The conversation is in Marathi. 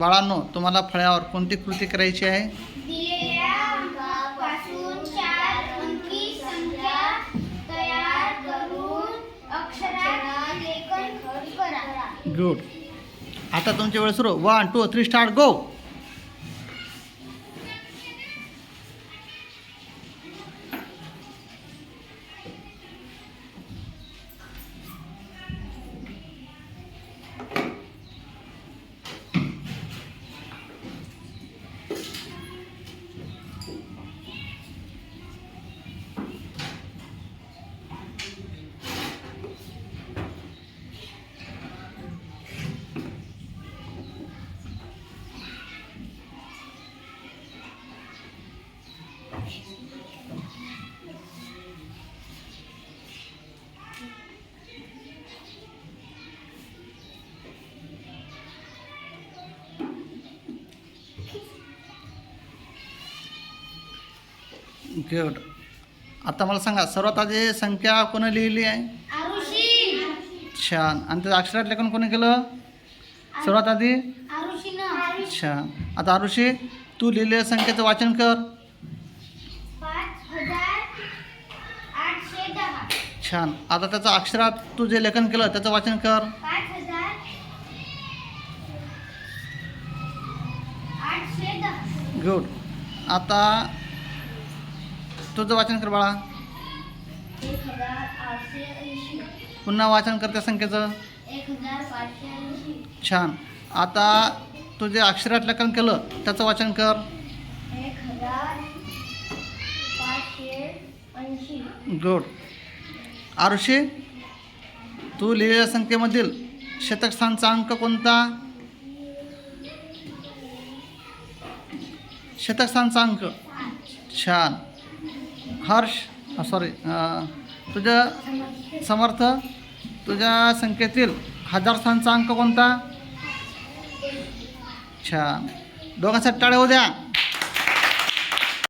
बाळांनो, तुम्हाला फळ्यावर कोणती कृती करायची आहे? दिलेल्या अंकापासून 4 अंकी संख्या तयार करून अक्षरात लेखन करा. गुड. आता तुमची वेळ सुरू. 1 2 3 स्टार्ट. गो. गुड. आता मला सांगा, सर्वात आधी संख्या कोणी लिहिली आहे? आरुषी. छान. आणि त्याचं अक्षरात लेखन कोणी केलं सर्वात आधी? आरुषीनं. छान. आता आरुषी, तू लिहिलेल्या संख्येचं वाचन कर. 5810. छान. आता त्याचं अक्षरात तू जे लेखन केलं त्याचं वाचन कर. 5810. गुड. आता तुझं वाचन कर बाळा. 1880. पुन्हा वाचन कर त्या संख्येचं. 1580. छान. आता तू जे अक्षरात लेखन केलं त्याचं वाचन कर. 1580. गुड. आरुषी, तू लिहिलेल्या संख्येमधील शतक स्थानचा अंक कोणता? शतक स्थानचा अंक. छान. हर्ष, सॉरी, तुझं समर्थ, तुझ्या संख्येतील हजार स्थानचा अंक कोणता? छान. दोघांसाठी टाळ्या होऊ द्या.